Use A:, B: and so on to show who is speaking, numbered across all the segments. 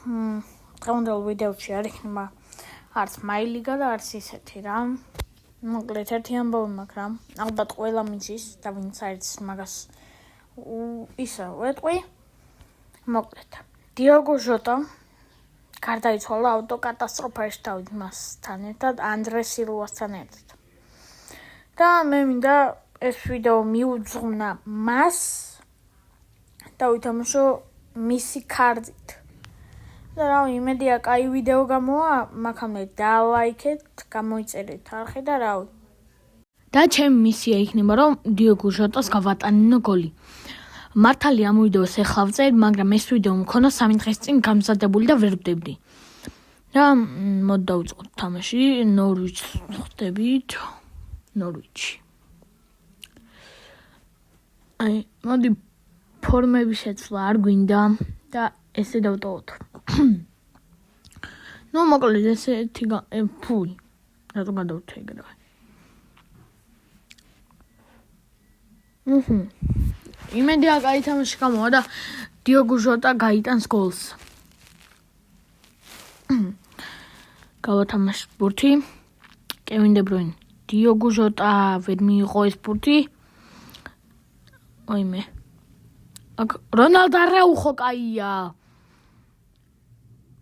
A: დღევანდელ ვიდეოში არ იქნება არც მაილიგა და არც ისეთი რა. მოკლედ ერთი ამბავი მაქვს რა. ალბათ ყველა მიცის და ვინც არის მაგას ისა ვეტყვი. მოკლედ დიოგო ჟოტა გარდაიცვალა ავტოკატასტროფაში თავით მასთან ერთად ანდრე სილვასთან ერთად. და მე მინდა ეს ვიდეო მიუძღვნა მას და ვითამაშო მისი კარდით. და რა იმედია კაი ვიდეო გამოვა, მაგამდე დალაიქეთ, გამოიწერეთ არხი და რავი. და ჩემი მისია იქნება რომ დიოგო ჟოტას გავატანინო გოლი. მართალი ამ ვიდეოს ეხლა ვწერთ, მაგრამ ეს ვიდეო მქონდა 3 დღის წინ გამზადებული და ვერ ვდებდი. და მოდი დავიწყოთ თამაში, ნორვიჩს ხვდებით, ნორვიჩი. მოდი ფორმების შეცვლა არ გვინდა და ესე დავტოვოთ. ნუ მოკლედ ესეთი ფუი. რატომ გადავთე ეგრევე? იმედია კაი თამაში გამოვა და დიოგო ჟოტა გაიტანს გოლს. გავათამაშოთ ბურთი. კევინ დე ბრუინი. დიოგო ჟოტა ვერ მიიღო ეს ბურთი. ოიმე. რონალდო არაუხო კაია.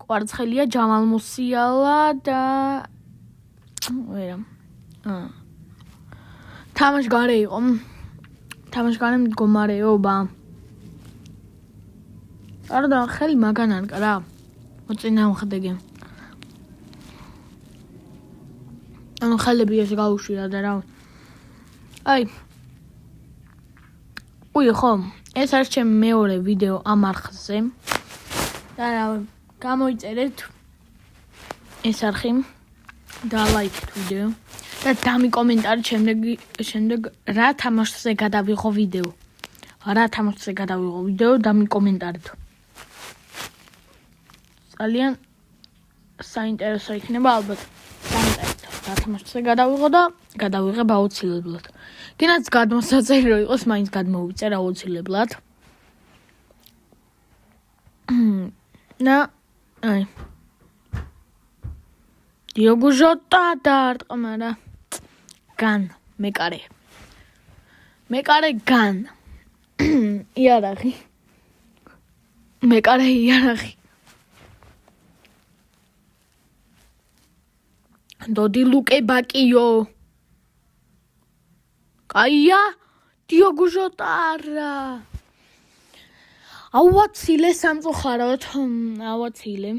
A: კვარცხელია ჯამალ მუსიალა და ვერა. თამაში გარე იყო. თამაში გარე მდგომარეობა. არა ხელი მაგან არ კარა. მოწინააღმდეგე. ანუ ხელები ეს გაუშვირა და რა. აი. უი ხო, ეს არის ჩემი მეორე ვიდეო ამ არხზე. და რა გამოიწერეთ ეს არხი და ლაიქეთ ვიდეო და დამიკომენტარეთ შემდეგ რა თამაშზე გადავიღო ვიდეო. რა თამაშზე გადავიღო ვიდეო დამიკომენტარეთ. ძალიან საინტერესო იქნება ალბათ. რა თამაშზე გადავიღო და გადავიღებ აუცილებლად. კიდეც გადმოსაწერი რო იყოს, მაინც გადმოვიწერ აუცილებლად. და აი დიოგო ჟოტა დაარტყმა რა. გან მეკარე გან იარაღი მეკარე იარაღი დოდი ლუკე ბაკიო კაია დიოგო ჟოტა რა აუაცილე სამწუხაროდ აუაცილე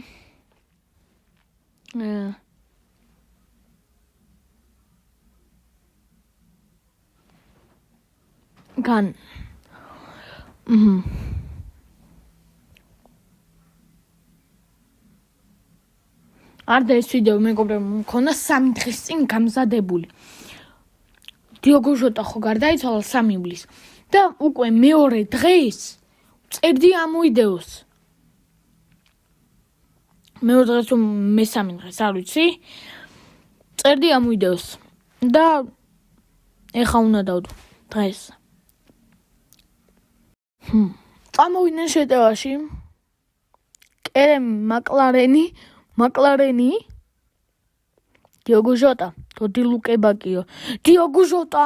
A: გან არდა ეს ვიდეო მეგობრებო მქონდა 3 დღის წინ გამზადებული. დიოგო ჟოტა ხო გარდაიცვალა 3 ივლისს და უკვე მეორე დღეს წერდი ამ ვიდეოს. მეორე დღეს თუ მესამე დღეს არ ვიცი. წერდი ამ ვიდეოს და ეხა უნდა დავდო დღეს. წამოვიდნენ შეტევაში. კერემ მაკლარენი დიოგო ჟოტა დოდი ლუკე ბაკიო დიოგო ჟოტა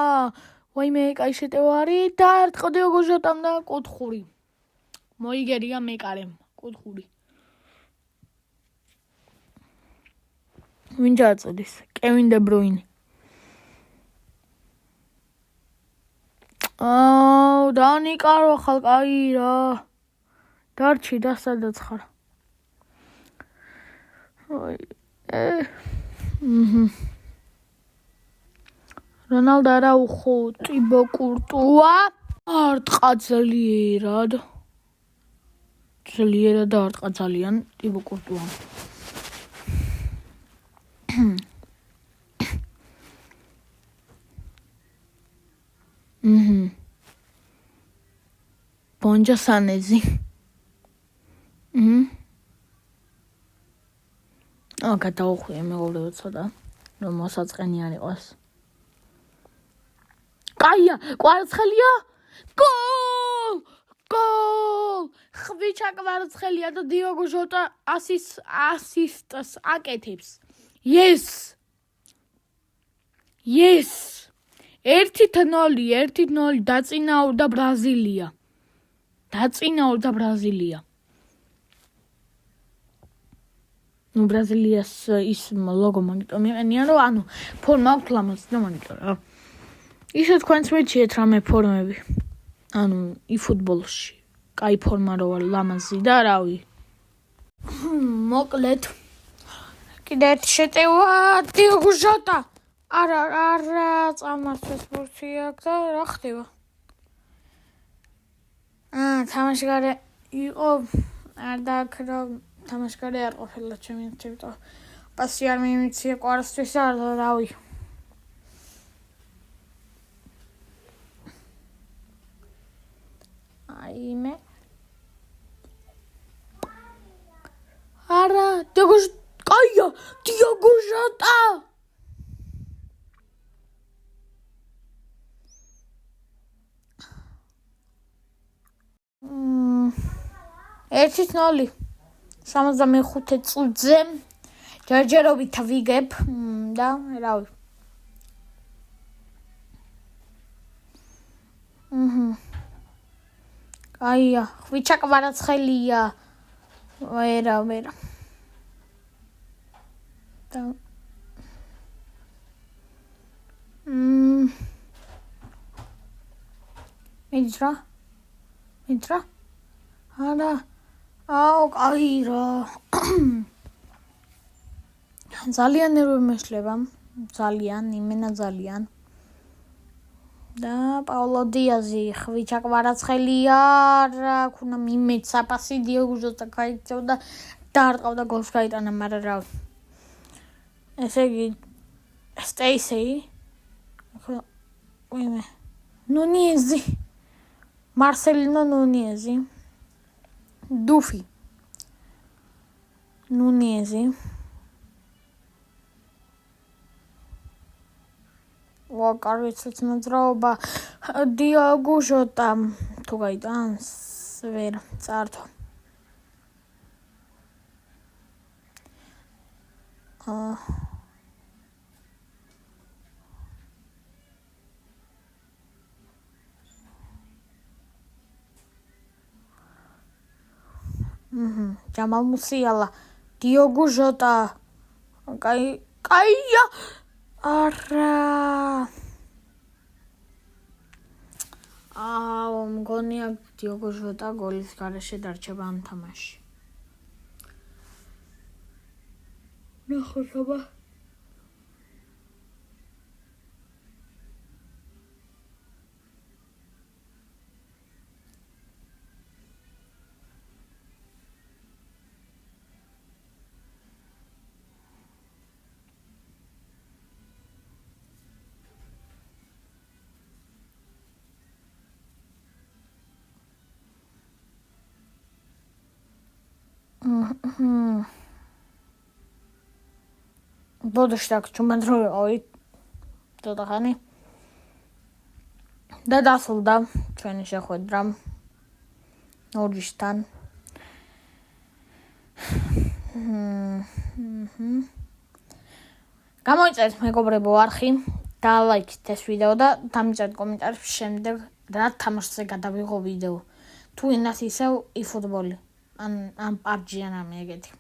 A: ვაიმე კაი შეტევა არის და არტყო დიოგო ჟოტამ და კუთხური მოიგერია მეკარემ კუთხური ვინ ჩაწოდის კევინ დე ბრუინი დანიკარო ხალ კაი რა დარჩი და სადაც ხარ რონალდო არაუხო ტიბო კურტუა არტყა ძლიერად არტყა ძალიან ტიბო კურტუა ბონჯა სანეზი გადაუხვია მეღობლებო ცოტა რომ მოსაწყენი არ იყოს კაია კვარცხელია გოლ გოლ! ხვიჩა კვარაცხელია და დიოგო ჟოტა ასისტს აკეთებს. Yes! 1-0 დაწინაურდა ბრაზილია. ბრაზილიას ის ლოგო მაგიტომ მიყენია, რომ ანუ ფორმა აქვს ლამაზი და მაგიტომ რა. ისე თქვენც მეჩიეთ რამე ფორმები. ანუ იფუტბოლში. კაი ფორმა რო არის ლამაზი და რავი. მოკლედ. კიდე ერთი შეტევა დიოგო ჟოტა. არა, წამართვეს ბურთი აქ და რა ხდება? თამაშგარე იყო არ დააქრო თამაშგარე არ ყოფილა ჩემი თვითო პასი არ მიმიცია კვარასთვის არ რავი აიმე არა დიოგო ჟოტა 1-0 65 წუთზე ჯერჯერობით ვიგებ და რავი აია ხვიჩა კვარაცხელია ვერა და მითრა არა აუ კაი რა ძალიან ნერვი მეშლება ძალიან იმენა ძალიან და პაულო დიაზი ხვიჩა კვარაცხელია რა ქუნა მიმეც საპასი დიოგო ჟოტა გაიქცევდა და არ ყავდა გოლს გაიტანა მაგრამ რა ესე იგი სტეისეი ვიმე ნუნიეზი მარსელინო ნუნიეზი დუფი ნუნიეზი ვაკარიცით მოძრაობა დიოგო ჟოტა თუ გაიტანს ვერ წართო ჯამალ მუსიალა დიოგო ჟოტა კაია არა მგონია დიოგო ჟოტა გოლის გარეშე დარჩება ამ თამაში ნახოთ აბა ბოდოშ так ჩუმადროვი დოდახანი და დასრულდა ჩვენი შეხვედრა ნორვიჩთან გამოიწერეთ მეგობრებო არხი და ლაიქით ეს ვიდეო და დამიწერეთ კომენტარებში შემდეგ რა თამაშზე გადავიღო ვიდეო თუ ინას ისევ იფუტბოლი ან PUBG ან ამე ეგეთი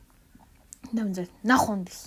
A: დამიწერეთ ნახვამდის